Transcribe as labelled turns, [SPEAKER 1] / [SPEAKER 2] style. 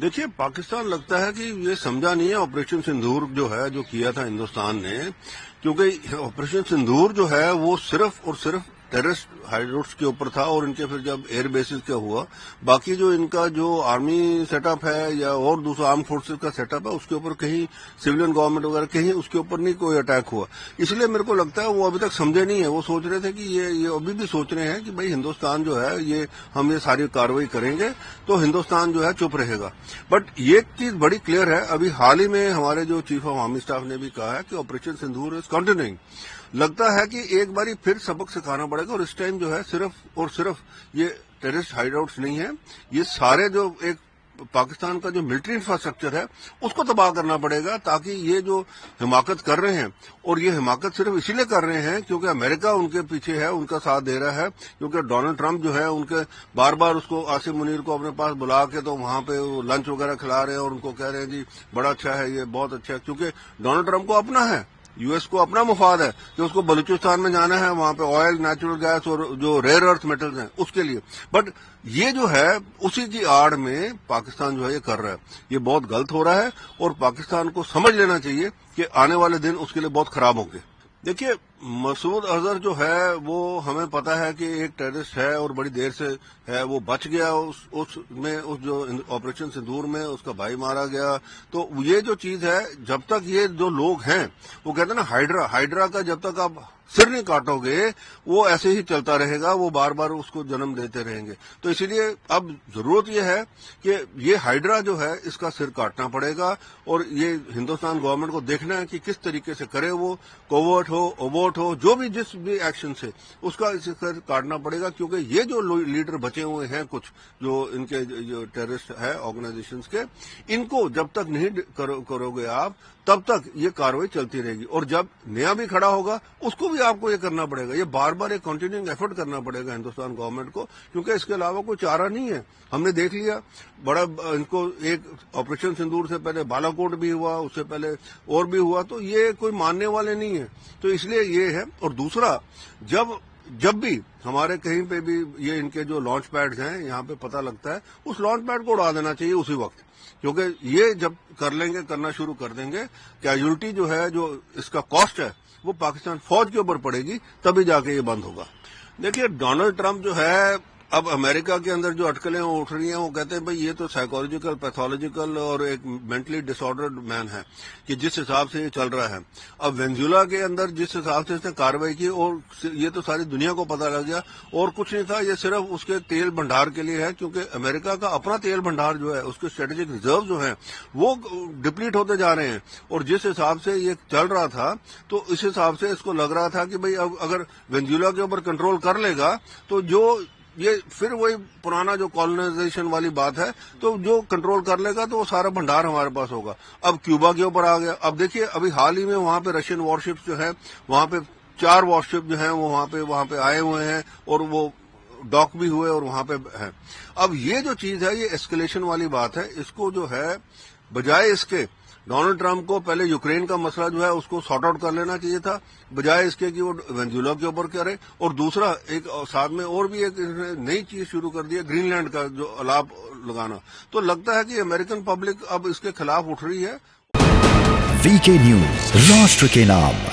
[SPEAKER 1] دیکھیے پاکستان لگتا ہے کہ یہ سمجھا نہیں ہے آپریشن سندور جو ہے جو کیا تھا ہندوستان نے، کیونکہ آپریشن سندور جو ہے وہ صرف اور صرف ٹیررسٹ ہائیڈروٹس کے اوپر تھا، اور ان کے پھر جب ایئر بیسز کا ہوا، باقی جو ان کا جو آرمی سیٹ اپ ہے یا اور دوسرا آرم فورسز کا سیٹ اپ ہے اس کے اوپر کہیں سویلین گورنمنٹ وغیرہ کہیں اس کے اوپر نہیں کوئی اٹیک ہوا. اس لیے میرے کو لگتا ہے وہ ابھی تک سمجھے نہیں ہے. وہ سوچ رہے تھے کہ یہ ابھی بھی سوچ رہے ہیں کہ بھائی ہندوستان جو ہے ہم یہ ساری کارروائی کریں گے تو ہندوستان جو ہے چپ رہے گا. بٹ یہ چیز بڑی کلیئر ہے. ابھی حال ہی میں ہمارے جو چیف آف آرمی اسٹاف نے بھی کہا ہے کہ آپریشن سندور از کنٹینیوئنگ. لگتا ہے کہ ایک باری پھر سبق سکھانا پڑے گا، اور اس ٹائم جو ہے صرف اور صرف یہ ٹیررسٹ ہائیڈ آؤٹس نہیں ہیں، یہ سارے جو ایک پاکستان کا جو ملٹری انفراسٹرکچر ہے اس کو تباہ کرنا پڑے گا، تاکہ یہ جو حماقت کر رہے ہیں، اور یہ حماقت صرف اسی لیے کر رہے ہیں کیونکہ امریکہ ان کے پیچھے ہے، ان کا ساتھ دے رہا ہے، کیونکہ ڈونلڈ ٹرمپ جو ہے ان کے بار بار اس کو عاصم منیر کو اپنے پاس بلا کے تو وہاں پہ لنچ وغیرہ کھلا رہے ہیں اور ان کو کہہ رہے ہیں جی بڑا اچھا ہے، یہ بہت اچھا ہے، کیونکہ ڈونلڈ ٹرمپ کو اپنا ہے، یو ایس کو اپنا مفاد ہے کہ اس کو بلوچستان میں جانا ہے، وہاں پہ آئل، نیچرل گیس اور جو ریئر ارتھ میٹلز ہیں اس کے لیے. بٹ یہ جو ہے اسی کی آڑ میں پاکستان جو ہے یہ کر رہا ہے، یہ بہت غلط ہو رہا ہے، اور پاکستان کو سمجھ لینا چاہیے کہ آنے والے دن اس کے لیے بہت خراب ہوں گے. دیکھیے مسعود اظہر جو ہے وہ ہمیں پتا ہے کہ ایک ٹیررسٹ ہے اور بڑی دیر سے ہے، وہ بچ گیا اس جو آپریشن سندور میں اس کا بھائی مارا گیا. تو یہ جو چیز ہے، جب تک یہ جو لوگ ہیں وہ کہتے ہیں نا ہائیڈرا کا جب تک آپ سر نہیں کاٹو گے وہ ایسے ہی چلتا رہے گا، وہ بار بار اس کو جنم دیتے رہیں گے. تو اسی لیے اب ضرورت یہ ہے کہ یہ ہائیڈرا جو ہے اس کا سر کاٹنا پڑے گا، اور یہ ہندوستان گورنمنٹ کو دیکھنا ہے کہ کس طریقے سے کرے، وہ کوورٹ ہو، اوورٹ ہو، جو بھی جس بھی ایکشن سے اس کا سر کاٹنا پڑے گا. کیونکہ یہ جو لیڈر بچے ہوئے ہیں کچھ جو ان کے جو ٹیررسٹ ہے آرگنائزیشنز کے، ان کو جب تک نہیں کرو گے آپ تب تک یہ کاروائی چلتی رہے گی، اور جب نیا بھی کھڑا ہوگا اس کو بھی آپ کو یہ کرنا پڑے گا. یہ بار بار ایک کنٹینیوئنگ ایفرٹ کرنا پڑے گا ہندوستان گورنمنٹ کو، کیونکہ اس کے علاوہ کوئی چارہ نہیں ہے. ہم نے دیکھ لیا بڑا ان کو ایک آپریشن سندور سے پہلے بالا کوٹ بھی ہوا، اس سے پہلے اور بھی ہوا، تو یہ کوئی ماننے والے نہیں ہیں. تو اس لیے یہ ہے. اور دوسرا، جب بھی ہمارے کہیں پہ بھی یہ ان کے جو لانچ پیڈز ہیں یہاں پہ پتہ لگتا ہے، اس لانچ پیڈ کو اڑا دینا چاہیے اسی وقت، کیونکہ یہ جب کرنا شروع کر دیں گے، کیجولٹی جو ہے جو اس کا کاسٹ ہے وہ پاکستان فوج کے اوپر پڑے گی، تبھی جا کے یہ بند ہوگا. دیکھیے ڈونلڈ ٹرمپ جو ہے، اب امریکہ کے اندر جو اٹکلیں اٹھ رہی ہیں وہ کہتے ہیں بھئی یہ تو سائیکولوجیکل، پیتھولوجیکل اور ایک مینٹلی ڈس آرڈرڈ مین ہے کہ جس حساب سے یہ چل رہا ہے. اب وینزویلا کے اندر جس حساب سے اس نے کاروائی کی، اور یہ تو ساری دنیا کو پتہ لگ گیا، اور کچھ نہیں تھا، یہ صرف اس کے تیل بھنڈار کے لیے ہے، کیونکہ امریکہ کا اپنا تیل بھنڈار جو ہے اس کے اسٹریٹجک ریزرو جو ہیں وہ ڈپلیٹ ہوتے جا رہے ہیں. اور جس حساب سے یہ چل رہا تھا تو اس حساب سے اس کو لگ رہا تھا کہ بھئی اب اگر وینزویلا کے اوپر کنٹرول کر لے گا تو یہ پھر وہی پرانا جو کالونائزیشن والی بات ہے، تو جو کنٹرول کر لے گا تو وہ سارا بھنڈار ہمارے پاس ہوگا. اب کیوبا کے اوپر آ گیا. اب دیکھیے ابھی حال ہی میں وہاں پہ رشین وارشپس جو ہے، وہاں پہ 4 وارشپ جو ہیں وہ وہاں پہ آئے ہوئے ہیں، اور وہ ڈاک بھی ہوئے اور وہاں پہ ہیں. اب یہ جو چیز ہے یہ ایسکلیشن والی بات ہے. اس کو جو ہے بجائے اس کے ڈونلڈ ٹرمپ کو پہلے یوکرین کا مسئلہ جو ہے اس کو سارٹ آؤٹ کر لینا چاہیے تھا، بجائے اس کے کہ وہ وینزویلا کے اوپر کرے. اور دوسرا ایک ساتھ میں اور بھی ایک نئی چیز شروع کر دی ہے، گرین لینڈ کا جو الاپ لگانا. تو لگتا ہے کہ امریکن پبلک اب اس کے خلاف اٹھ رہی ہے.
[SPEAKER 2] VK نیوز، راشٹر کے نام.